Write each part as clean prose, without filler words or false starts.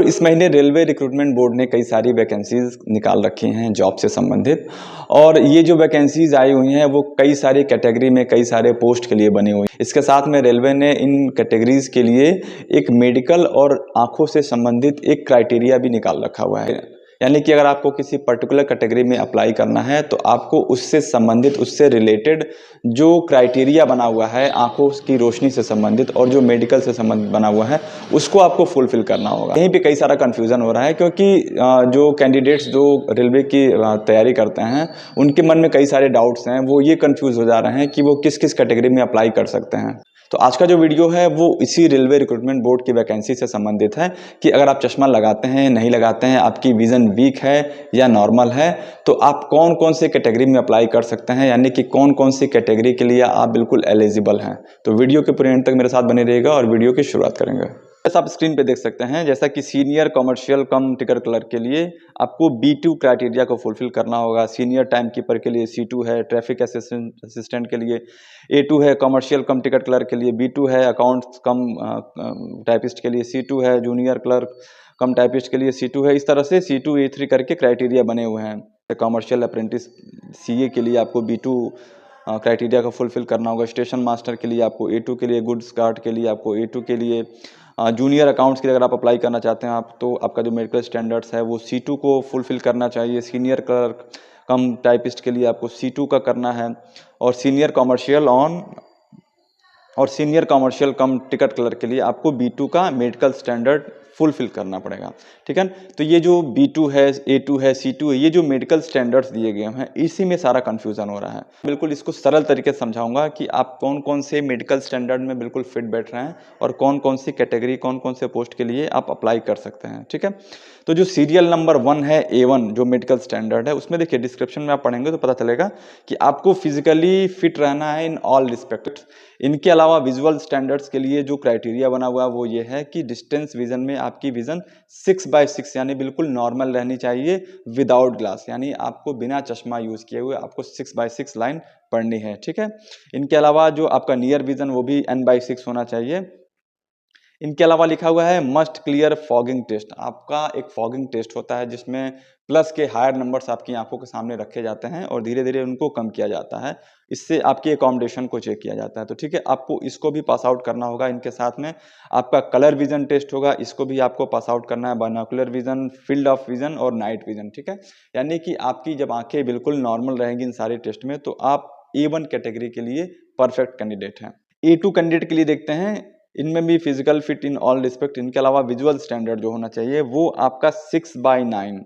इस महीने railway recruitment board ने कई सारी वैकेंसीज निकाल रखी हैं जॉब से संबंधित। और ये जो वैकेंसीज आई हुई हैं वो कई सारी कैटेगरी में कई सारे पोस्ट के लिए बनी हुई। इसके साथ में रेलवे ने इन कैटेगरीज के लिए एक मेडिकल और आंखों से संबंधित एक क्राइटेरिया भी निकाल रखा हुआ है। यानी कि अगर आपको किसी पर्टिकुलर कैटेगरी में अप्लाई करना है तो आपको उससे संबंधित, उससे रिलेटेड जो क्राइटेरिया बना हुआ है आंखों की रोशनी से संबंधित और जो मेडिकल से संबंधित बना हुआ है उसको आपको फुलफिल करना होगा। यहीं पे कई सारा कन्फ्यूज़न हो रहा है क्योंकि जो कैंडिडेट्स जो रेलवे की तैयारी करते हैं उनके मन में कई सारे डाउट्स हैं। वो ये कन्फ्यूज़ हो जा रहे हैं कि वो किस किस कैटेगरी में अप्लाई कर सकते हैं। तो आज का जो वीडियो है वो इसी रेलवे रिक्रूटमेंट बोर्ड की वैकेंसी से संबंधित है कि अगर आप चश्मा लगाते हैं, नहीं लगाते हैं, आपकी विज़न वीक है या नॉर्मल है, तो आप कौन कौन से कैटेगरी में अप्लाई कर सकते हैं, यानी कि कौन कौन सी कैटेगरी के लिए आप बिल्कुल एलिजिबल हैं। तो वीडियो के पूरे एंड तक मेरे साथ बने रहिएगा और वीडियो की शुरुआत करेंगे। जैसा आप स्क्रीन पे देख सकते हैं, जैसा कि सीनियर कमर्शियल कम टिकट क्लर्क के लिए आपको B2 क्राइटेरिया को फुलफिल करना होगा। सीनियर टाइम कीपर के लिए C2 है, ट्रैफिक असिस्टेंट के लिए A2 है, कमर्शियल कम टिकट क्लर्क के लिए B2 है, अकाउंट्स कम टाइपिस्ट के लिए C2 है, जूनियर क्लर्क कम टाइपिस्ट के लिए C2 है। इस तरह से C2 A3 करके क्राइटेरिया बने हुए हैं। कमर्शियल अप्रेंटिस CA के लिए आपको B2 क्राइटेरिया को फुलफिल करना होगा। स्टेशन मास्टर के लिए आपको A2 के लिए, गुड्स गार्ड के लिए आपको A2 के लिए, जूनियर अकाउंट्स के लिए अगर आप अप्लाई करना चाहते हैं आप, तो आपका जो मेडिकल स्टैंडर्ड्स है वो C2 को फुलफिल करना चाहिए। सीनियर क्लर्क कम टाइपिस्ट के लिए आपको C2 का करना है और सीनियर कमर्शियल कम टिकट क्लर्क के लिए आपको B2 का मेडिकल स्टैंडर्ड फुलफिल करना पड़ेगा। ठीक है, तो ये जो B2 है, A2 है, C2 है, ये जो मेडिकल स्टैंडर्ड्स दिए गए हैं इसी में सारा कन्फ्यूज़न हो रहा है। बिल्कुल इसको सरल तरीके से समझाऊंगा कि आप कौन कौन से मेडिकल स्टैंडर्ड में बिल्कुल फिट बैठ रहे हैं और कौन कौन सी कैटेगरी, कौन कौन से पोस्ट के लिए आप अप्लाई कर सकते हैं। ठीक है, तो जो सीरियल नंबर 1 है A1 जो मेडिकल स्टैंडर्ड है, उसमें देखिए डिस्क्रिप्शन में आप पढ़ेंगे तो पता चलेगा कि आपको फिजिकली फिट रहना है इन ऑल रिस्पेक्ट। इनके अलावा विजुअल स्टैंडर्ड्स के लिए जो क्राइटेरिया बना हुआ है वो ये है कि डिस्टेंस विजन में आपकी विजन 6/6 यानी बिल्कुल नॉर्मल रहनी चाहिए विदाउट ग्लास, यानी आपको बिना चश्मा यूज किए हुए आपको 6/6 लाइन पढ़नी है। ठीक है, इनके अलावा जो आपका नियर विजन वो भी N/6 होना चाहिए। इनके अलावा लिखा हुआ है मस्ट क्लियर फॉगिंग टेस्ट। आपका एक फॉगिंग टेस्ट होता है जिसमें प्लस के हायर नंबर्स आपकी आंखों के सामने रखे जाते हैं और धीरे धीरे उनको कम किया जाता है। इससे आपकी अकोमोडेशन को चेक किया जाता है। तो ठीक है, आपको इसको भी पास आउट करना होगा। इनके साथ में आपका कलर विजन टेस्ट होगा, इसको भी आपको पास आउट करना है। Binocular vision, field of vision और नाइट विजन। ठीक है, यानी कि आपकी जब आंखें बिल्कुल नॉर्मल रहेंगी इन सारे टेस्ट में तो आप A1 कैटेगरी के लिए परफेक्ट कैंडिडेट हैं। A2 कैंडिडेट के लिए देखते हैं, इनमें भी physical fit in all respect. इनके अलावा विजुअल स्टैंडर्ड जो होना चाहिए वो आपका 6/9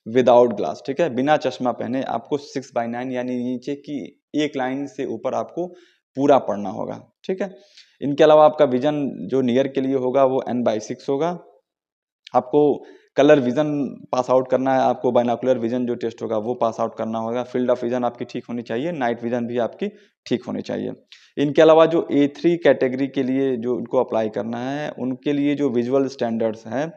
विदाउट ग्लास। ठीक है, बिना चश्मा पहने आपको 6/9 यानी नीचे की एक लाइन से ऊपर आपको पूरा पढ़ना होगा। ठीक है, इनके अलावा आपका विजन जो नियर के लिए होगा वो N/6 होगा। आपको कलर विजन पास आउट करना है, आपको बाइनोकुलर विजन जो टेस्ट होगा वो पास आउट करना होगा। फील्ड ऑफ विजन आपकी ठीक होनी चाहिए, नाइट विजन भी आपकी ठीक होनी चाहिए। इनके अलावा जो A3 कैटेगरी के लिए जो उनको अप्लाई करना है उनके लिए जो विजुअल स्टैंडर्ड्स हैं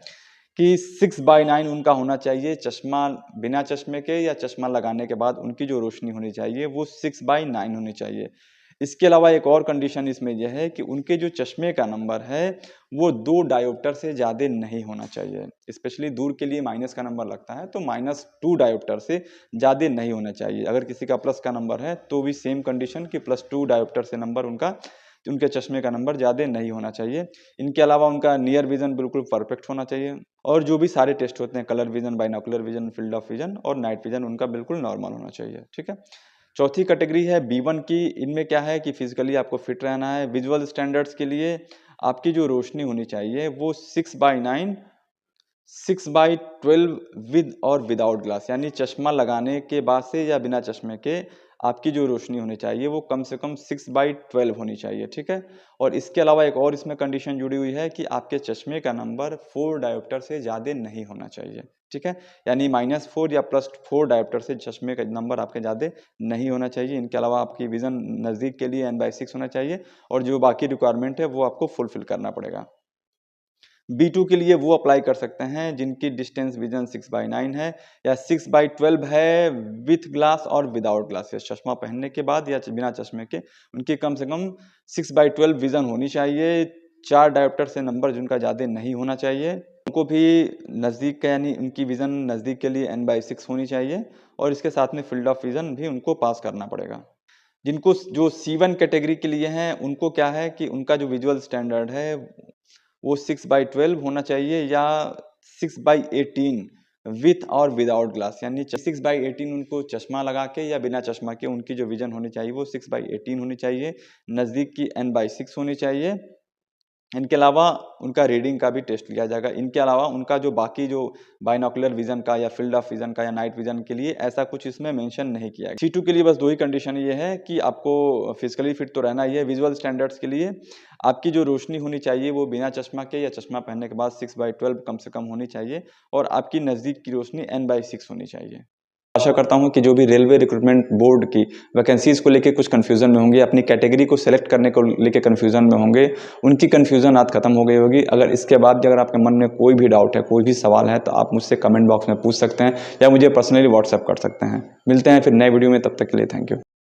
कि 6/9 उनका होना चाहिए। चश्मा बिना चश्मे के या चश्मा लगाने के बाद उनकी जो रोशनी होनी चाहिए वो 6/9 होनी चाहिए। इसके अलावा एक और कंडीशन इसमें यह है कि उनके जो चश्मे का नंबर है वो 2 डायोप्टर से ज़्यादा नहीं होना चाहिए। स्पेशली दूर के लिए माइनस का नंबर लगता है तो -2 डायोप्टर से ज़्यादा नहीं होना चाहिए। अगर किसी का प्लस का नंबर है तो भी सेम कंडीशन कि +2 डायोप्टर से नंबर उनके चश्मे का नंबर ज़्यादा नहीं होना चाहिए। इनके अलावा उनका नियर विजन बिल्कुल परफेक्ट होना चाहिए और जो भी सारे टेस्ट होते हैं colour vision, binocular vision, field of vision और नाइट विजन उनका बिल्कुल नॉर्मल होना चाहिए। ठीक है, चौथी कैटेगरी है B1 की। इनमें क्या है कि फिजिकली आपको फिट रहना है। विजुअल स्टैंडर्ड्स के लिए आपकी जो रोशनी होनी चाहिए वो 6/9 6/12 विद और विदाउट ग्लास, यानी चश्मा लगाने के बाद से या बिना चश्मे के आपकी जो रोशनी होनी चाहिए वो कम से कम 6/12 होनी चाहिए। ठीक है, और इसके अलावा एक और इसमें कंडीशन जुड़ी हुई है कि आपके चश्मे का नंबर 4 डायोप्टर से ज़्यादा नहीं होना चाहिए। ठीक है, यानी -4 या +4 डायोप्टर से चश्मे का नंबर आपके ज़्यादा नहीं होना चाहिए। इनके अलावा आपकी विजन नज़दीक के लिए N/6 होना चाहिए और जो बाकी रिक्वायरमेंट है वो आपको फुलफिल करना पड़ेगा। B2 के लिए वो अप्लाई कर सकते हैं जिनकी डिस्टेंस विजन 6/9 है या 6/12 है विथ ग्लास और विदाउट ग्लासेस। चश्मा पहनने के बाद या बिना चश्मे के उनकी कम से कम 6/12 विजन होनी चाहिए। 4 डायोप्टर से नंबर जिनका ज़्यादा नहीं होना चाहिए उनको भी नज़दीक का यानी उनकी विज़न नज़दीक के लिए n/6 होनी चाहिए और इसके साथ में फील्ड ऑफ विज़न भी उनको पास करना पड़ेगा। जिनको जो C1 कैटेगरी के लिए हैं उनको क्या है कि उनका जो विजुअल स्टैंडर्ड है वो 6/12 होना चाहिए या 6/18 विथ और विदाउट ग्लास, यानी 6/18 उनको चश्मा लगा के या बिना चश्मा के उनकी जो विजन होनी चाहिए वो 6/18 होनी चाहिए, नज़दीक की n/6 होनी चाहिए। इनके अलावा उनका रीडिंग का भी टेस्ट लिया जाएगा। इनके अलावा उनका जो बाकी जो बाइनोकुलर विज़न का या फील्ड ऑफ विज़न का या नाइट विज़न के लिए ऐसा कुछ इसमें मेंशन नहीं किया है। C2 के लिए बस 2 ही कंडीशन ये है कि आपको फिज़िकली फिट तो रहना ही है। विजुअल स्टैंडर्ड्स के लिए आपकी जो रोशनी होनी चाहिए वो बिना चश्मा के या चश्मा पहनने के बाद 6/12 कम से कम होनी चाहिए और आपकी नज़दीक की रोशनी n/6 होनी चाहिए। आशा करता हूँ कि जो भी रेलवे रिक्रूटमेंट बोर्ड की वैकेंसीज़ को लेके कुछ कन्फ्यूज़न में होंगे, अपनी कैटेगरी को सेलेक्ट करने को लेके कन्फ्यूज़न में होंगे, उनकी कन्फ्यूज़न आज खत्म हो गई होगी। अगर इसके बाद भी अगर आपके मन में कोई भी डाउट है, कोई भी सवाल है, तो आप मुझसे कमेंट बॉक्स में पूछ सकते हैं या मुझे पर्सनली व्हाट्सएप कर सकते हैं। मिलते हैं फिर नए वीडियो में, तब तक के लिए थैंक यू।